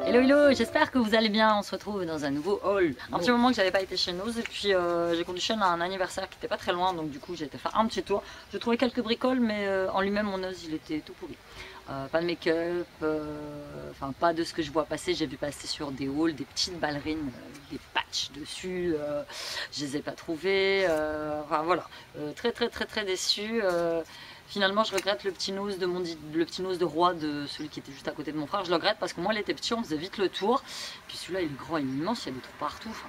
Hello hello, j'espère que vous allez bien, on se retrouve dans un nouveau haul. Un petit moment que j'avais pas été chez nous et puis j'ai conduit Sean à un anniversaire qui était pas très loin, donc du coup j'ai été faire un petit tour. J'ai trouvé quelques bricoles mais en lui-même mon os il était tout pourri. Pas de make-up, enfin pas de ce que je vois passer, j'ai vu passer sur des hauls, des petites ballerines, des patchs dessus, je les ai pas trouvées, enfin voilà, très déçu. Finalement, je regrette le petit nose de le petit nose de roi de celui qui était juste à côté de mon frère. Je le regrette parce que moi, il était petit, on faisait vite le tour. Puis celui-là, il est grand, il est immense, il y a des trous partout. Enfin,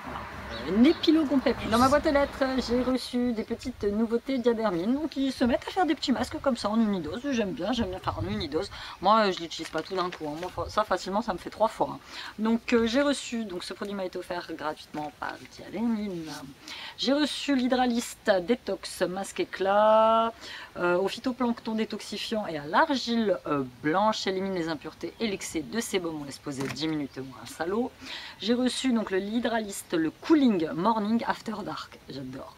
voilà. Un épilogue complet. Dans ma boîte aux lettres, j'ai reçu des petites nouveautés Diadermine. Donc, ils se mettent à faire des petits masques comme ça en unidose. J'aime bien faire en unidose. Moi, je l'utilise pas tout d'un coup. Hein. Moi, ça, facilement, ça me fait 3 fois. Hein. Donc, j'ai reçu. Donc, ce produit m'a été offert gratuitement par Diadermine. J'ai reçu l'Hydraliste Détox Masque Éclat. Au phytoplancton détoxifiant et à l'argile blanche, élimine les impuretés et l'excès de sébum, on laisse poser 10 minutes ou un salaud. J'ai reçu donc le l'hydraliste, le Cooling Morning After Dark, j'adore.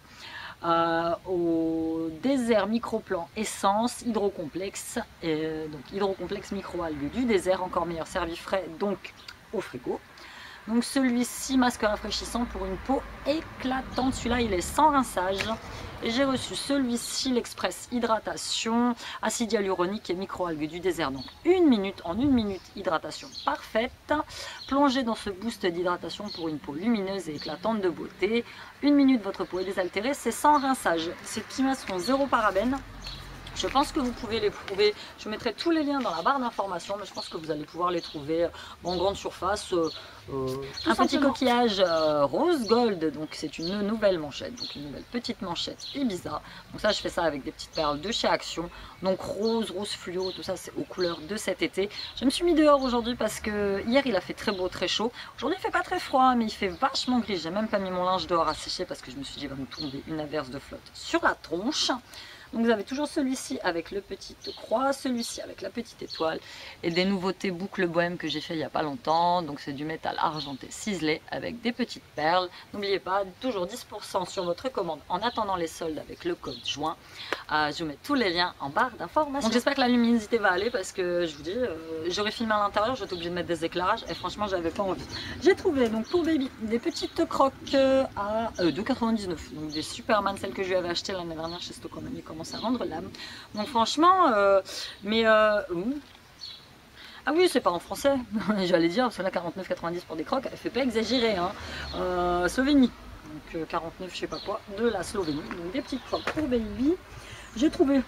Au désert microplan essence hydrocomplexe, donc hydrocomplexe microalgues du désert, encore meilleur servi frais donc au frigo. Donc celui-ci, masque rafraîchissant pour une peau éclatante. Celui-là, il est sans rinçage. Et j'ai reçu celui-ci, l'Express Hydratation, acide hyaluronique et microalgues du désert. Donc en une minute, hydratation parfaite. Plongez dans ce boost d'hydratation pour une peau lumineuse et éclatante de beauté. Une minute, votre peau est désaltérée. C'est sans rinçage. Ces petits masques sont 0 parabènes. Je pense que vous pouvez les trouver, je mettrai tous les liens dans la barre d'information, mais je pense que vous allez pouvoir les trouver en grande surface. Un petit coquillage rose gold, donc c'est une nouvelle manchette, donc une nouvelle petite manchette Ibiza. Donc ça, je fais ça avec des petites perles de chez Action. Donc rose fluo, tout ça c'est aux couleurs de cet été. Je me suis mis dehors aujourd'hui parce que hier il a fait très beau, très chaud. Aujourd'hui il fait pas très froid, mais il fait vachement gris. J'ai même pas mis mon linge dehors à sécher parce que je me suis dit il va me tomber une averse de flotte sur la tronche. Donc vous avez toujours celui-ci avec le petit croix, celui-ci avec la petite étoile et des nouveautés boucle bohème que j'ai fait il n'y a pas longtemps. Donc c'est du métal argenté ciselé avec des petites perles. N'oubliez pas, toujours 10% sur votre commande en attendant les soldes avec le code joint. Je vous mets tous les liens en barre d'information. Donc j'espère que la luminosité va aller parce que je vous dis, j'aurais filmé à l'intérieur, j'étais obligée de mettre des éclairages et franchement j'avais pas envie. J'ai trouvé donc pour baby des petites croques à 2,99 €. Donc des Superman, celles que je lui avais achetées l'année dernière chez Stockholm. Commence à rendre l'âme. Donc franchement, ah oui, c'est pas en français. J'allais dire, parce que là 49,90 pour des croques, elle fait pas exagérer. Hein. Slovénie, donc 49, je sais pas quoi, de la Slovénie. Donc des petites croques pour baby. J'ai trouvé,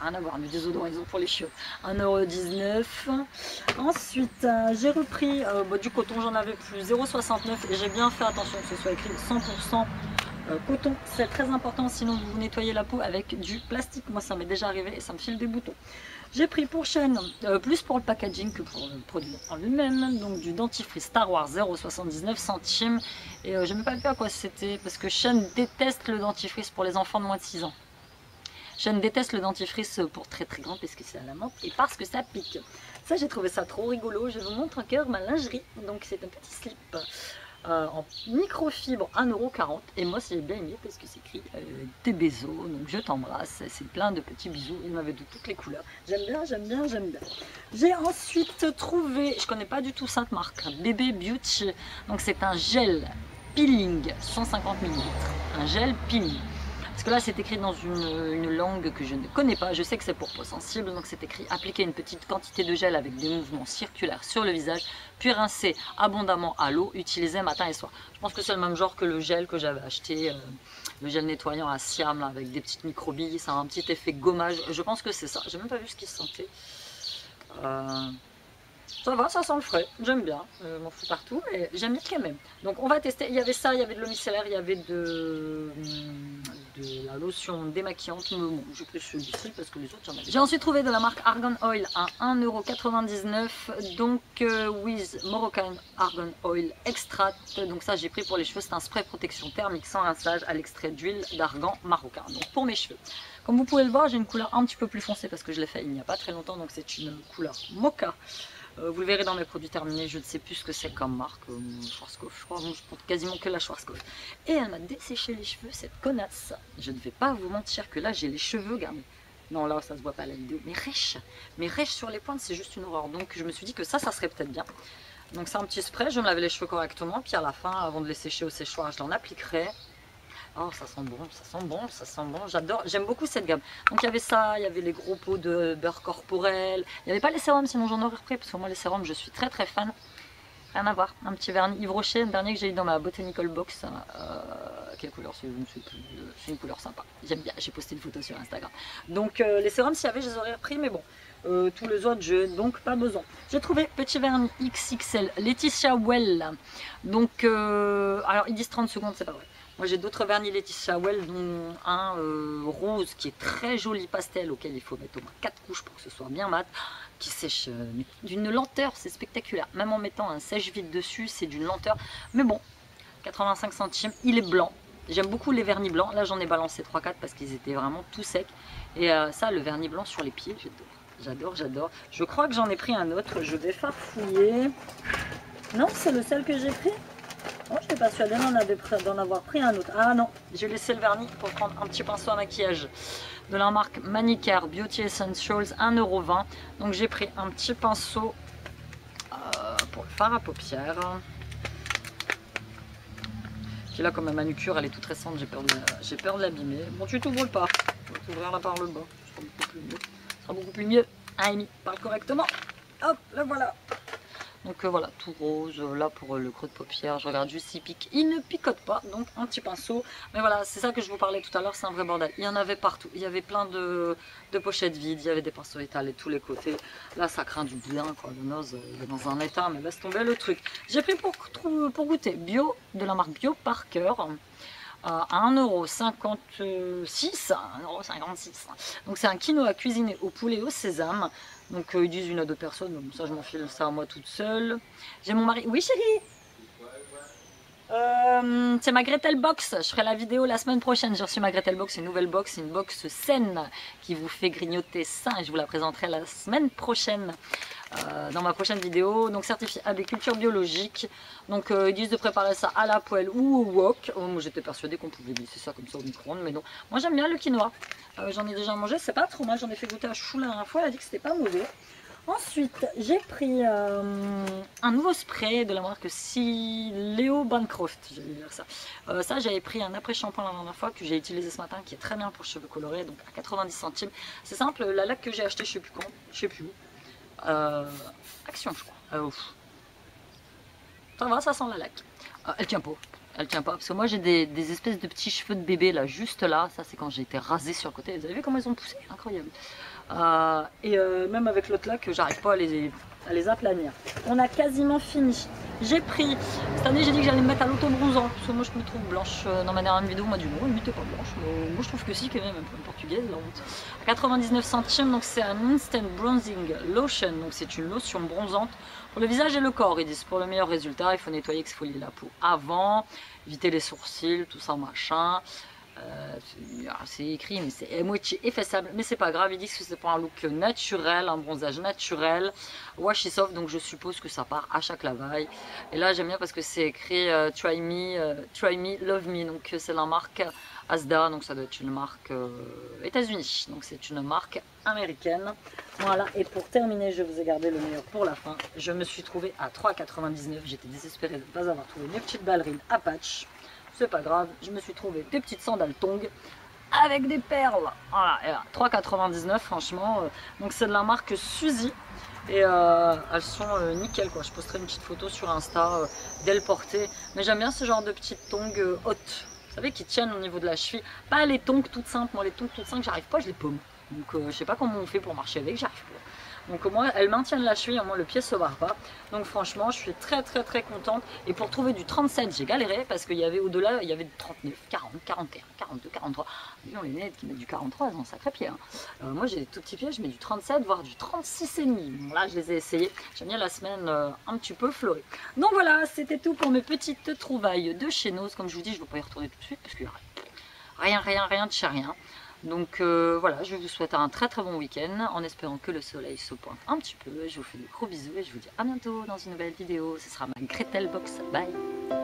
rien à voir, du désodorisant pour les chiots, 1,19 €. Ensuite, j'ai repris du coton, j'en avais plus, 0,69 € et j'ai bien fait attention que ce soit écrit 100% coton, c'est très important, sinon vous nettoyez la peau avec du plastique. Moi ça m'est déjà arrivé et ça me file des boutons. J'ai pris pour Sean, plus pour le packaging que pour le produit en lui-même, donc du dentifrice Star Wars 0,79 centimes. Et je n'ai pas vu à quoi c'était, parce que Sean déteste le dentifrice pour les enfants de moins de 6 ans. Sean déteste le dentifrice pour très grand parce que c'est à la menthe et parce que ça pique. Ça j'ai trouvé ça trop rigolo, je vous montre un cœur ma lingerie, donc c'est un petit slip. En microfibre 1,40 € et moi j'ai bien aimé parce que c'est écrit tes bisous, donc je t'embrasse, c'est plein de petits bisous, il m'avait de toutes les couleurs, j'aime bien. J'ai ensuite trouvé, je connais pas du tout cette marque, Bébé Beauty, donc c'est un gel peeling 150 ml, un gel peeling. Parce que là c'est écrit dans une langue que je ne connais pas, je sais que c'est pour peau sensible, donc c'est écrit appliquer une petite quantité de gel avec des mouvements circulaires sur le visage, puis rincer abondamment à l'eau, utiliser matin et soir. Je pense que c'est le même genre que le gel que j'avais acheté, le gel nettoyant à Siam là, avec des petites microbilles, ça a un petit effet gommage, je pense que c'est ça, j'ai même pas vu ce qu'il sentait. Ça va, ça sent le frais, j'aime bien, m'en fous partout, mais j'aime bien quand même. Donc on va tester, il y avait ça, il y avait de l'eau micellaire, il y avait de la lotion démaquillante, mais bon, j'ai pris celui-ci parce que les autres j'en avais. J'ai ensuite trouvé de la marque Argan Oil à 1,99 €, donc with Moroccan Argan Oil Extract, donc ça j'ai pris pour les cheveux, c'est un spray protection thermique sans rinçage à l'extrait d'huile d'argan marocain, donc pour mes cheveux. Comme vous pouvez le voir, j'ai une couleur un petit peu plus foncée parce que je l'ai fait il n'y a pas très longtemps, donc c'est une couleur mocha. Vous le verrez dans mes produits terminés, je ne sais plus ce que c'est comme marque, Schwarzkopf, je crois, je porte quasiment que la Schwarzkopf. Et elle m'a desséché les cheveux, cette connasse. Je ne vais pas vous mentir que là j'ai les cheveux, regardez. Non là ça se voit pas à la vidéo, mais rêches sur les pointes c'est juste une horreur. Donc je me suis dit que ça serait peut-être bien. Donc c'est un petit spray, je vais me laver les cheveux correctement, puis à la fin, avant de les sécher au séchoir, je l'en appliquerai. Oh, ça sent bon, ça sent bon, ça sent bon, j'adore, j'aime beaucoup cette gamme. Donc il y avait ça, il y avait les gros pots de beurre corporel, il n'y avait pas les sérums, sinon j'en aurais repris, parce que moi les sérums, je suis très fan. Rien à voir, un petit vernis Yves Rocher, le dernier que j'ai eu dans ma Botanical Box. Quelle couleur c'est? Je ne sais plus. C'est une couleur sympa. J'aime bien, j'ai posté une photo sur Instagram. Donc les sérums, s'il y avait, je les aurais repris, mais bon. Tous les autres, je n'ai donc pas besoin. J'ai trouvé petit vernis XXL Laetitia Well. Donc, alors ils disent 30 secondes, c'est pas vrai. Moi j'ai d'autres vernis Laetitia Well, dont un rose qui est très joli pastel, auquel il faut mettre au moins 4 couches pour que ce soit bien mat, qui sèche d'une lenteur, c'est spectaculaire. Même en mettant un sèche-vide dessus, c'est d'une lenteur. Mais bon, 85 centimes, il est blanc. J'aime beaucoup les vernis blancs. Là j'en ai balancé 3-4 parce qu'ils étaient vraiment tout secs. Et ça, le vernis blanc sur les pieds, j'adore, j'adore. Je crois que j'en ai pris un autre, je vais farfouiller. Non, c'est le seul que j'ai pris. Oh, je suis persuadée d'en avoir pris un autre. Ah non, j'ai laissé le vernis pour prendre un petit pinceau à maquillage de la marque Manicare Beauty Essentials, 1,20 €. Donc j'ai pris un petit pinceau pour le fard à paupières. Puis là, comme ma manucure elle est toute récente, j'ai peur de l'abîmer. Bon, tu t'ouvres pas, tu vas t'ouvrir là par le bas, ce sera beaucoup plus mieux. Ce sera beaucoup plus mieux. Amy, parle correctement. Hop, le voilà. Donc voilà, tout rose, là pour le creux de paupière, je regarde juste s'il pique, il ne picote pas, donc un petit pinceau. Mais voilà, c'est ça que je vous parlais tout à l'heure, c'est un vrai bordel. Il y en avait partout, il y avait plein de pochettes vides, il y avait des pinceaux étalés de tous les côtés. Là ça craint du bien, quoi, le nose il est dans un état, mais laisse tomber le truc. J'ai pris pour goûter bio, de la marque Bio Parker. À 1,56 €, 1,56 €. Donc c'est un quinoa cuisiné au poulet et au sésame. Donc ils disent une à deux personnes, donc ça je m'enfile ça à moi toute seule. J'ai mon mari, oui chérie, c'est ma Gretel Box, je ferai la vidéo la semaine prochaine. J'ai reçu ma Gretel Box, une nouvelle box, une box saine qui vous fait grignoter sain et je vous la présenterai la semaine prochaine dans ma prochaine vidéo. Donc certifié agriculture biologique, donc ils disent de préparer ça à la poêle ou au wok. Moi j'étais persuadée qu'on pouvait glisser ça comme ça au micro-ondes, mais non. Moi j'aime bien le quinoa, j'en ai déjà mangé, c'est pas trop mal, j'en ai fait goûter à Chou la dernière fois, elle a dit que c'était pas mauvais. Ensuite, j'ai pris un nouveau spray de la marque Leo Bancroft, j'allais dire ça. Ça, j'avais pris un après-shampoing la dernière fois que j'ai utilisé ce matin, qui est très bien pour cheveux colorés, donc à 90 centimes. C'est simple, la laque que j'ai acheté, je sais plus quand, je sais plus où. Action, je crois. Ça va, ça sent la laque. Elle tient pas. Elle tient pas, parce que moi j'ai des espèces de petits cheveux de bébé là, juste là. Ça, c'est quand j'ai été rasée sur le côté. Vous avez vu comment ils ont poussé? Incroyable. Même avec l'autre là que j'arrive pas à les aplanir. On a quasiment fini. J'ai pris, cette année j'ai dit que j'allais me mettre à l'auto-bronzant, parce que moi je me trouve blanche dans ma dernière vidéo, on m'a dit non, lui t'es pas blanche, mais moi je trouve que si, quand même, un peu portugaise, la honte. À 99 centimes, donc c'est un Instant Bronzing Lotion, donc c'est une lotion bronzante pour le visage et le corps. Ils disent pour le meilleur résultat, il faut nettoyer, exfolier la peau avant, éviter les sourcils, tout ça machin. C'est écrit, mais c'est moitié effaçable, mais c'est pas grave. Ils disent que c'est pour un look naturel, un bronzage naturel, wash is off, donc je suppose que ça part à chaque lavage. Et là j'aime bien parce que c'est écrit try me, love me, donc c'est la marque Asda, donc ça doit être une marque États-Unis, donc c'est une marque américaine. Voilà, et pour terminer, je vous ai gardé le meilleur pour la fin. Je me suis trouvée à 3,99 €, j'étais désespérée de ne pas avoir trouvé mes petites ballerines à patch. C'est pas grave, je me suis trouvé des petites sandales tongs avec des perles. Voilà, 3,99 € franchement. Donc c'est de la marque Suzy et elles sont nickel quoi. Je posterai une petite photo sur Insta d'elles portées. Mais j'aime bien ce genre de petites tongs hautes. Vous savez, qui tiennent au niveau de la cheville. Pas les tongs toutes simples. Moi les tongs toutes simples, j'arrive pas, je les paume. Donc je sais pas comment on fait pour marcher avec, j'arrive pas. Donc au moins elles maintiennent la cheville, au moins le pied se barre pas. Donc franchement je suis très contente. Et pour trouver du 37 j'ai galéré parce qu'il y avait au-delà, il y avait du 39, 40, 41, 42, 43. Non, les nénettes qui mettent du 43, elles ont un sacré pied. Hein. Moi j'ai des tout petits pieds, je mets du 37 voire du 36,5. Bon, là je les ai essayés, j'aime bien la semaine un petit peu florée. Donc voilà, c'était tout pour mes petites trouvailles de chez Nose. Comme je vous dis, je ne vais pas y retourner tout de suite parce qu'il n'y a rien de chez rien. Donc voilà, je vous souhaite un très bon week-end en espérant que le soleil se pointe un petit peu. Je vous fais de gros bisous et je vous dis à bientôt dans une nouvelle vidéo. Ce sera ma Gretel Box. Bye!